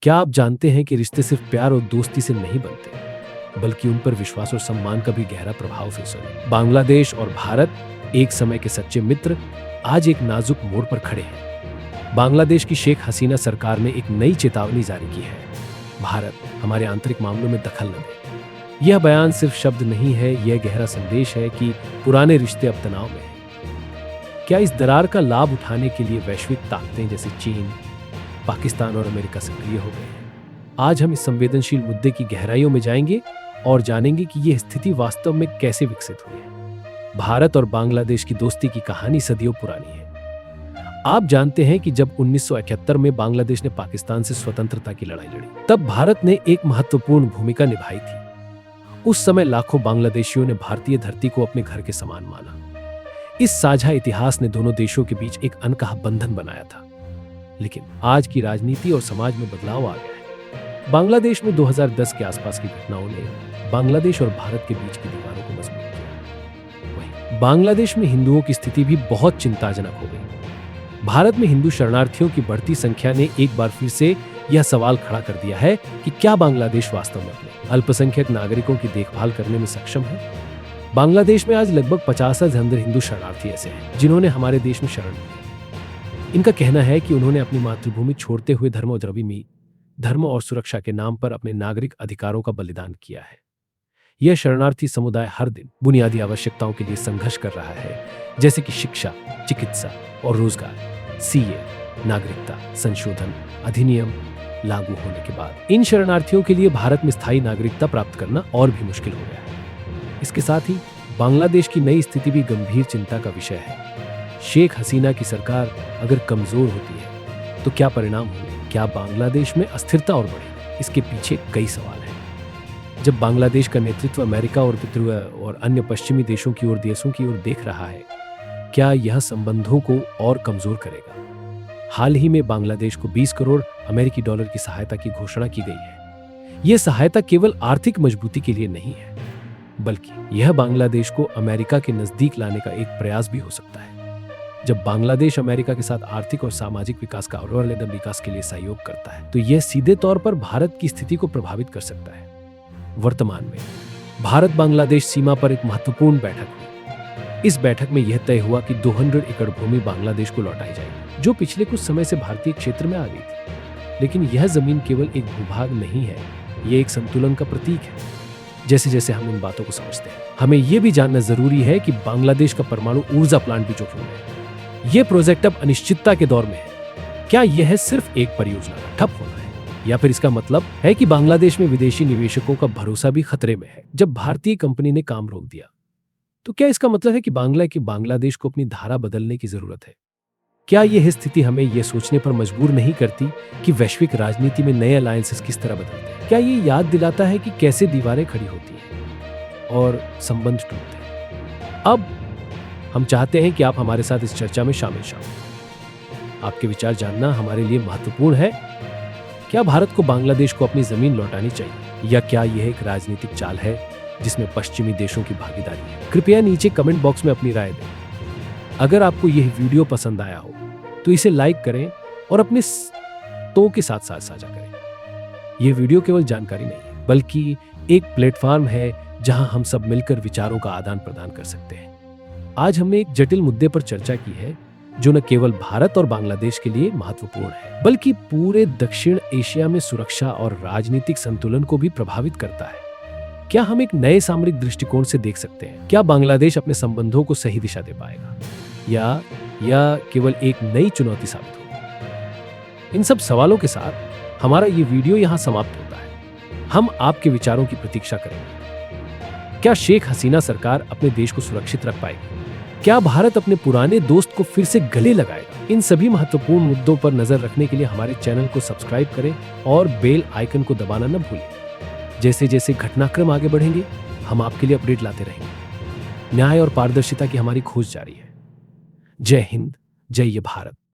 क्या आप जानते हैं कि रिश्ते सिर्फ प्यार और दोस्ती से नहीं बनते, बल्कि उन पर विश्वास और सम्मान का भी गहरा प्रभाव है। बांग्लादेश और भारत, एक समय के सच्चे मित्र, आज एक नाजुक मोड़ पर खड़े हैं। बांग्लादेश की शेख हसीना सरकार ने एक नई चेतावनी जारी की है, भारत हमारे आंतरिक मामलों में दखल न दे। यह बयान सिर्फ शब्द नहीं है, यह गहरा संदेश है कि पुराने रिश्ते अब तनाव में हैं। क्या इस दरार का लाभ उठाने के लिए वैश्विक ताकतें जैसे चीन, पाकिस्तान और अमेरिका सक्रिय हो गए हैं? आज हम इस संवेदनशील मुद्दे की गहराइयों में जाएंगे और जानेंगे कि यह स्थिति वास्तव में कैसे विकसित हुई है। भारत और बांग्लादेश की दोस्ती की कहानी सदियों पुरानी है। आप जानते हैं कि जब 1971 में बांग्लादेश ने पाकिस्तान से स्वतंत्रता की लड़ाई लड़ी, तब भारत ने एक महत्वपूर्ण भूमिका निभाई थी। उस समय लाखों बांग्लादेशियों ने भारतीय धरती को अपने घर के समान माना। इस साझा इतिहास ने दोनों देशों के बीच एक अनकहा बंधन बनाया था। लेकिन आज की राजनीति और समाज में बदलाव आ गया है। बांग्लादेश में 2010 के आसपास की घटनाओं ने बांग्लादेश और भारत के बीच की दीवारों को मजबूत किया। वहीं बांग्लादेश में हिंदुओं की स्थिति भी बहुत चिंताजनक हो गई। भारत में हिंदू शरणार्थियों की बढ़ती संख्या ने एक बार फिर से यह सवाल खड़ा कर दिया है कि क्या बांग्लादेश वास्तव में अपने अल्पसंख्यक नागरिकों की देखभाल करने में सक्षम है। बांग्लादेश में आज लगभग 50 से ज्यादा हिंदू शरणार्थी ऐसे हैं जिन्होंने हमारे देश में शरण ली। इनका कहना है कि उन्होंने अपनी मातृभूमि छोड़ते हुए धर्म और सुरक्षा के नाम पर अपने नागरिक अधिकारों का बलिदान किया है। यह शरणार्थी समुदाय हर दिन बुनियादी आवश्यकताओं के लिए संघर्ष कर रहा है, जैसे कि शिक्षा, चिकित्सा और रोजगार। सीए नागरिकता संशोधन अधिनियम लागू होने के बाद इन शरणार्थियों के लिए भारत में स्थायी नागरिकता प्राप्त करना और भी मुश्किल हो गया है। इसके साथ ही बांग्लादेश की नई स्थिति भी गंभीर चिंता का विषय है। शेख हसीना की सरकार अगर कमजोर होती है तो क्या परिणाम होंगे? क्या बांग्लादेश में अस्थिरता और बढ़ेगी? इसके पीछे कई सवाल हैं। जब बांग्लादेश का नेतृत्व अमेरिका और अन्य पश्चिमी देशों की ओर देख रहा है, क्या यह संबंधों को और कमजोर करेगा? हाल ही में बांग्लादेश को 20 करोड़ अमेरिकी डॉलर की सहायता की घोषणा की गई है। यह सहायता केवल आर्थिक मजबूती के लिए नहीं है, बल्कि यह बांग्लादेश को अमेरिका के नजदीक लाने का एक प्रयास भी हो सकता है। जब बांग्लादेश अमेरिका के साथ आर्थिक और सामाजिक विकास का और विकास के लिए सहयोग करता है, तो यह सीधे तौर पर भारत की स्थिति को प्रभावित कर सकता है। वर्तमान में भारत बांग्लादेश सीमा पर एक महत्वपूर्ण बैठक हुई। इस बैठक में यह तय हुआ कि 200 एकड़ भूमि बांग्लादेश को लौटाई जाएगी, जो पिछले कुछ समय से भारतीय क्षेत्र में आ गई थी। लेकिन यह जमीन केवल एक भूभाग नहीं है, यह एक संतुलन का प्रतीक है। जैसे जैसे हम इन बातों को समझते हैं, हमें यह भी जानना जरूरी है कि बांग्लादेश का परमाणु ऊर्जा प्लांट भी जोखिम में है। यह प्रोजेक्ट अब अनिश्चितता के दौर में है। क्या यह सिर्फ एक परियोजना का ठप होना है, या फिर इसका मतलब है कि बांग्लादेश में विदेशी निवेशकों का भरोसा भी खतरे में है? जब भारतीय कंपनी ने काम रोक दिया, तो क्या इसका मतलब है कि बांग्लादेश को अपनी धारा बदलने की जरूरत है? क्या यह स्थिति हमें यह सोचने पर मजबूर नहीं करती कि वैश्विक राजनीति में नए अलायंसेस किस तरह बदलते हैं? क्या यह याद दिलाता है कि कैसे दीवारें खड़ी होती हैं और संबंध टूटते हैं? अब हम चाहते हैं कि आप हमारे साथ इस चर्चा में शामिल हों। आपके विचार जानना हमारे लिए महत्वपूर्ण है। क्या भारत को बांग्लादेश को अपनी जमीन लौटानी चाहिए, या क्या यह एक राजनीतिक चाल है जिसमें पश्चिमी देशों की भागीदारी है? कृपया नीचे कमेंट बॉक्स में अपनी राय दें। अगर आपको यह वीडियो पसंद आया हो तो इसे लाइक करें और अपने दोस्तों के साथ साझा करें। यह वीडियो केवल जानकारी नहीं है, बल्कि एक प्लेटफॉर्म है जहां हम सब मिलकर विचारों का आदान प्रदान कर सकते हैं। आज हमने एक जटिल मुद्दे पर चर्चा की है जो न केवल भारत और बांग्लादेश के लिए महत्वपूर्ण है, बल्कि पूरे दक्षिण एशिया में सुरक्षा और राजनीतिक संतुलन को भी प्रभावित करता है। क्या हम एक नए सामरिक दृष्टिकोण से देख सकते हैं? क्या बांग्लादेश अपने संबंधों को सही दिशा दे पाएगा, या केवल एक नई चुनौती साबित होगी? इन सब सवालों के साथ हमारा ये वीडियो यहाँ समाप्त होता है। हम आपके विचारों की प्रतीक्षा करेंगे। क्या शेख हसीना सरकार अपने देश को सुरक्षित रख पाएगी? क्या भारत अपने पुराने दोस्त को फिर से गले लगाएगा? इन सभी महत्वपूर्ण मुद्दों पर नजर रखने के लिए हमारे चैनल को सब्सक्राइब करें और बेल आइकन को दबाना न भूलें। जैसे जैसे घटनाक्रम आगे बढ़ेंगे, हम आपके लिए अपडेट लाते रहेंगे। न्याय और पारदर्शिता की हमारी खोज जारी है। जय हिंद, जय भारत।